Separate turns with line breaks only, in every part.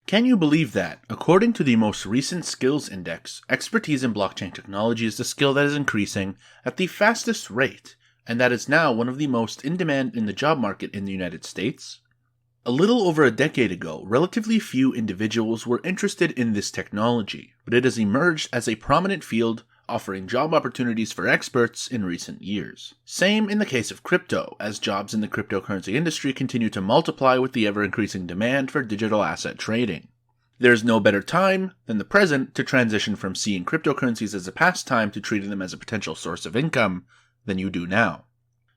Can you believe that, according to the most recent skills index, expertise in blockchain technology is the skill that is increasing at the fastest rate, and that is now one of the most in demand in the job market in the United States? A little over a decade ago, relatively few individuals were interested in this technology, but it has emerged as a prominent field offering job opportunities for experts in recent years. Same in the case of crypto, as jobs in the cryptocurrency industry continue to multiply with the ever-increasing demand for digital asset trading. There is no better time than the present to transition from seeing cryptocurrencies as a pastime to treating them as a potential source of income than you do now.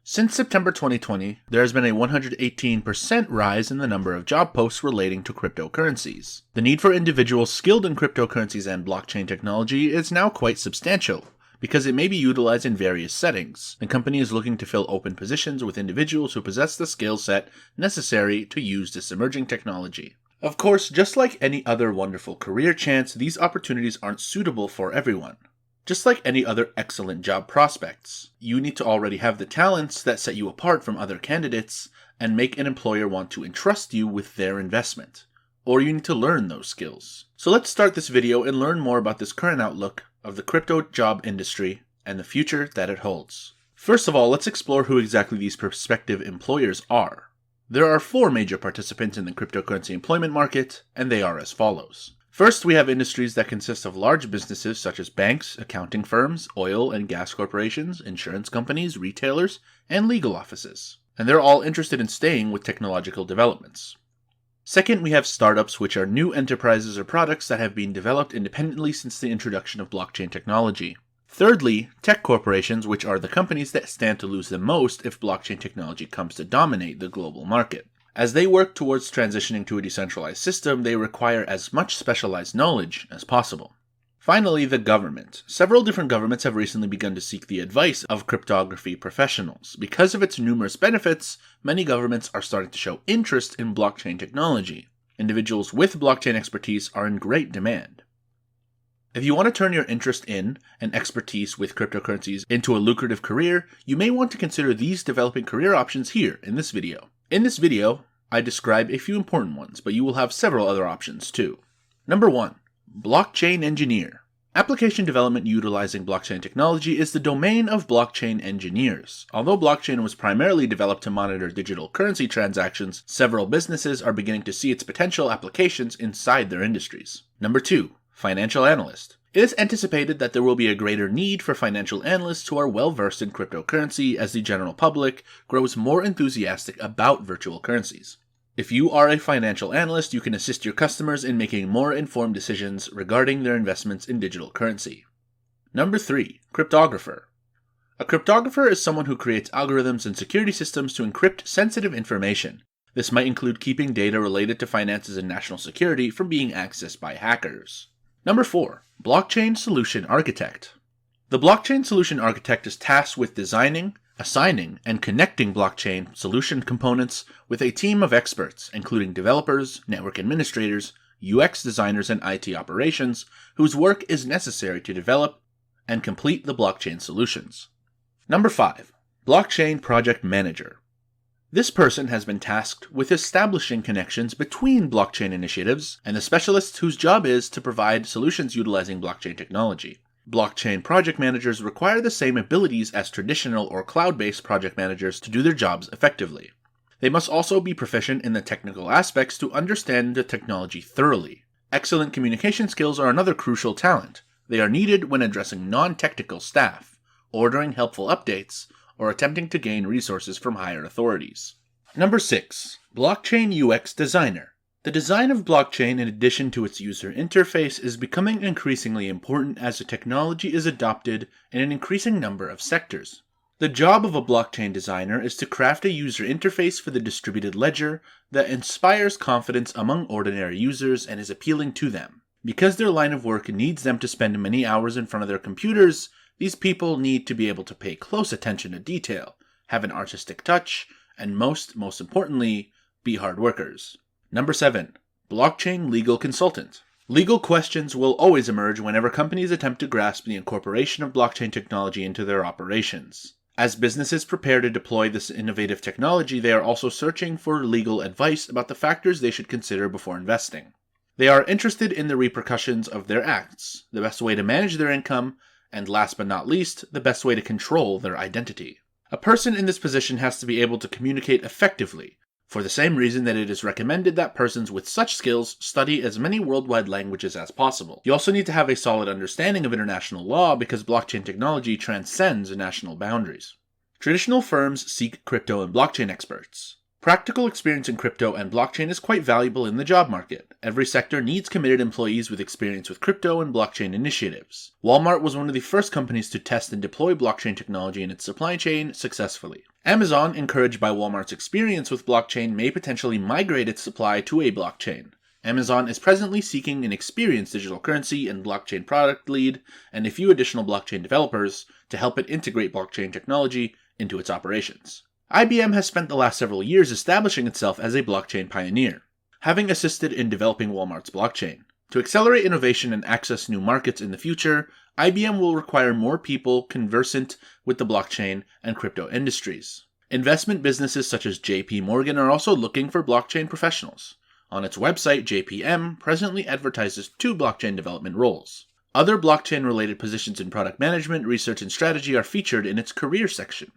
Since September 2020, there has been a 118% rise in the number of job posts relating to cryptocurrencies. The need for individuals skilled in cryptocurrencies and blockchain technology is now quite substantial, because it may be utilized in various settings. The company is looking to fill open positions with individuals who possess the skill set necessary to use this emerging technology. Of course, just like any other wonderful career chance, these opportunities aren't suitable for everyone. Just like any other excellent job prospects, you need to already have the talents that set you apart from other candidates and make an employer want to entrust you with their investment, or you need to learn those skills. So let's start this video and learn more about this current outlook of the crypto job industry and the future that it holds. First of all, let's explore who exactly these prospective employers are. There are 4 major participants in the cryptocurrency employment market, and they are as follows. First, we have industries that consist of large businesses such as banks, accounting firms, oil and gas corporations, insurance companies, retailers, and legal offices. And they're all interested in staying with technological developments. Second, we have startups, which are new enterprises or products that have been developed independently since the introduction of blockchain technology. Thirdly, tech corporations, which are the companies that stand to lose the most if blockchain technology comes to dominate the global market. As they work towards transitioning to a decentralized system, they require as much specialized knowledge as possible. Finally, the government. Several different governments have recently begun to seek the advice of cryptography professionals. Because of its numerous benefits, many governments are starting to show interest in blockchain technology. Individuals with blockchain expertise are in great demand. If you want to turn your interest in and expertise with cryptocurrencies into a lucrative career, you may want to consider these developing career options here in this video. In this video, I describe a few important ones, but you will have several other options too. Number 1. Blockchain engineer. Application development utilizing blockchain technology is the domain of blockchain engineers. Although blockchain was primarily developed to monitor digital currency transactions, several businesses are beginning to see its potential applications inside their industries. Number 2. Financial analyst. It is anticipated that there will be a greater need for financial analysts who are well-versed in cryptocurrency as the general public grows more enthusiastic about virtual currencies. If you are a financial analyst, you can assist your customers in making more informed decisions regarding their investments in digital currency. Number 3. Cryptographer. A cryptographer is someone who creates algorithms and security systems to encrypt sensitive information. This might include keeping data related to finances and national security from being accessed by hackers. Number 4. Blockchain Solution Architect. The Blockchain Solution Architect is tasked with designing, assigning, and connecting blockchain solution components with a team of experts, including developers, network administrators, UX designers, and IT operations, whose work is necessary to develop and complete the blockchain solutions. Number 5. Blockchain Project Manager. This person has been tasked with establishing connections between blockchain initiatives and the specialists whose job is to provide solutions utilizing blockchain technology. Blockchain project managers require the same abilities as traditional or cloud-based project managers to do their jobs effectively. They must also be proficient in the technical aspects to understand the technology thoroughly. Excellent communication skills are another crucial talent. They are needed when addressing non-technical staff, ordering helpful updates, or attempting to gain resources from higher authorities. Number 6. Blockchain UX Designer. The design of blockchain, in addition to its user interface, is becoming increasingly important as the technology is adopted in an increasing number of sectors. The job of a blockchain designer is to craft a user interface for the distributed ledger that inspires confidence among ordinary users and is appealing to them. Because their line of work needs them to spend many hours in front of their computers, these people need to be able to pay close attention to detail, have an artistic touch, and most importantly, be hard workers. Number 7. Blockchain Legal Consultant. Legal questions will always emerge whenever companies attempt to grasp the incorporation of blockchain technology into their operations. As businesses prepare to deploy this innovative technology, they are also searching for legal advice about the factors they should consider before investing. They are interested in the repercussions of their acts, the best way to manage their income, and last but not least, the best way to control their identity. A person in this position has to be able to communicate effectively, for the same reason that it is recommended that persons with such skills study as many worldwide languages as possible. You also need to have a solid understanding of international law because blockchain technology transcends national boundaries. Traditional firms seek crypto and blockchain experts. Practical experience in crypto and blockchain is quite valuable in the job market. Every sector needs committed employees with experience with crypto and blockchain initiatives. Walmart was one of the first companies to test and deploy blockchain technology in its supply chain successfully. Amazon, encouraged by Walmart's experience with blockchain, may potentially migrate its supply to a blockchain. Amazon is presently seeking an experienced digital currency and blockchain product lead and a few additional blockchain developers to help it integrate blockchain technology into its operations. IBM has spent the last several years establishing itself as a blockchain pioneer, having assisted in developing Walmart's blockchain. To accelerate innovation and access new markets in the future, IBM will require more people conversant with the blockchain and crypto industries. Investment businesses such as JP Morgan are also looking for blockchain professionals. On its website, JPM presently advertises 2 blockchain development roles. Other blockchain-related positions in product management, research, and strategy are featured in its career section.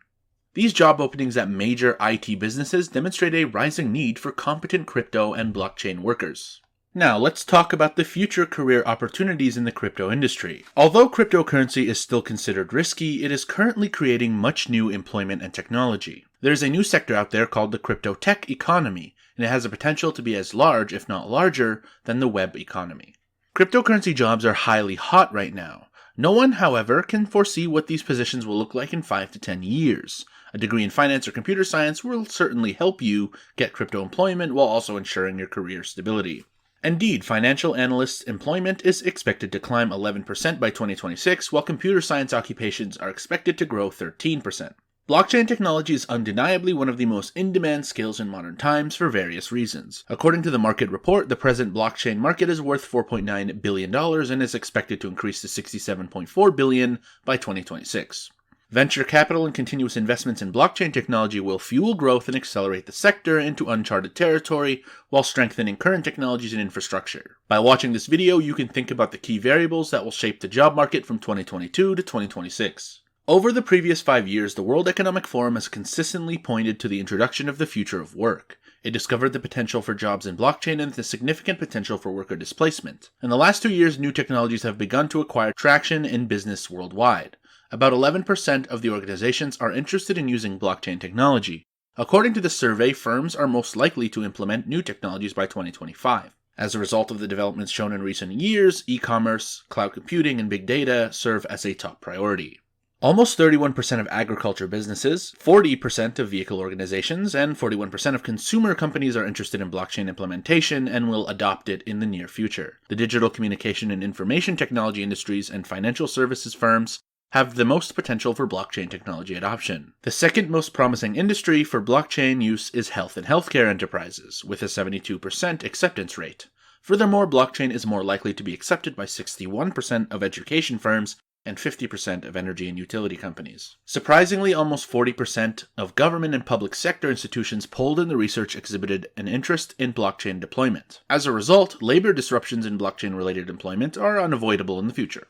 These job openings at major IT businesses demonstrate a rising need for competent crypto and blockchain workers. Now, let's talk about the future career opportunities in the crypto industry. Although cryptocurrency is still considered risky, it is currently creating much new employment and technology. There's a new sector out there called the crypto tech economy, and it has the potential to be as large, if not larger, than the web economy. Cryptocurrency jobs are highly hot right now. No one, however, can foresee what these positions will look like in 5 to 10 years. A degree in finance or computer science will certainly help you get crypto employment while also ensuring your career stability. Indeed, financial analysts' employment is expected to climb 11% by 2026, while computer science occupations are expected to grow 13%. Blockchain technology is undeniably one of the most in-demand skills in modern times for various reasons. According to the market report, the present blockchain market is worth $4.9 billion and is expected to increase to $67.4 billion by 2026. Venture capital and continuous investments in blockchain technology will fuel growth and accelerate the sector into uncharted territory while strengthening current technologies and infrastructure. By watching this video, you can think about the key variables that will shape the job market from 2022 to 2026. Over the previous 5 years, the World Economic Forum has consistently pointed to the introduction of the future of work. It discovered the potential for jobs in blockchain and the significant potential for worker displacement. In the last 2 years, new technologies have begun to acquire traction in business worldwide. About 11% of the organizations are interested in using blockchain technology. According to the survey, firms are most likely to implement new technologies by 2025. As a result of the developments shown in recent years, e-commerce, cloud computing, and big data serve as a top priority. Almost 31% of agriculture businesses, 40% of vehicle organizations, and 41% of consumer companies are interested in blockchain implementation and will adopt it in the near future. The digital communication and information technology industries and financial services firms have the most potential for blockchain technology adoption. The second most promising industry for blockchain use is health and healthcare enterprises, with a 72% acceptance rate. Furthermore, blockchain is more likely to be accepted by 61% of education firms and 50% of energy and utility companies. Surprisingly, almost 40% of government and public sector institutions polled in the research exhibited an interest in blockchain deployment. As a result, labor disruptions in blockchain-related employment are unavoidable in the future.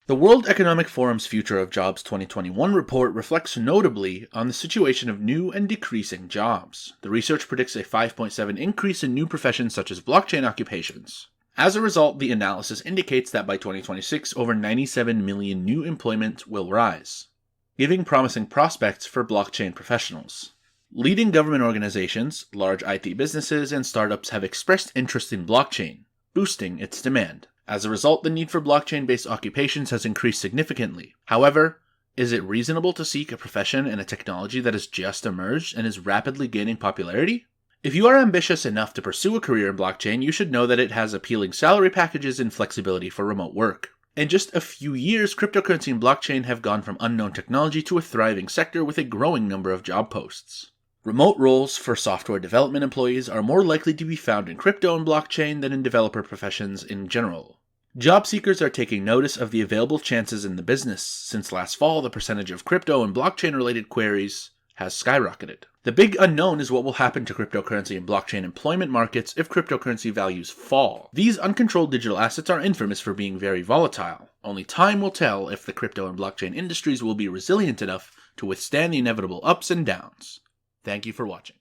The World Economic Forum's Future of Jobs 2021 report reflects notably on the situation of new and decreasing jobs. The research predicts a 5.7% increase in new professions such as blockchain occupations. As a result, the analysis indicates that by 2026, over 97 million new employment will rise, giving promising prospects for blockchain professionals. Leading government organizations, large IT businesses, and startups have expressed interest in blockchain, boosting its demand. As a result, the need for blockchain-based occupations has increased significantly. However, is it reasonable to seek a profession and a technology that has just emerged and is rapidly gaining popularity? If you are ambitious enough to pursue a career in blockchain, you should know that it has appealing salary packages and flexibility for remote work. In just a few years, cryptocurrency and blockchain have gone from unknown technology to a thriving sector with a growing number of job posts. Remote roles for software development employees are more likely to be found in crypto and blockchain than in developer professions in general. Job seekers are taking notice of the available chances in the business. Since last fall, the percentage of crypto and blockchain-related queries has skyrocketed. The big unknown is what will happen to cryptocurrency and blockchain employment markets if cryptocurrency values fall. These uncontrolled digital assets are infamous for being very volatile. Only time will tell if the crypto and blockchain industries will be resilient enough to withstand the inevitable ups and downs. Thank you for watching.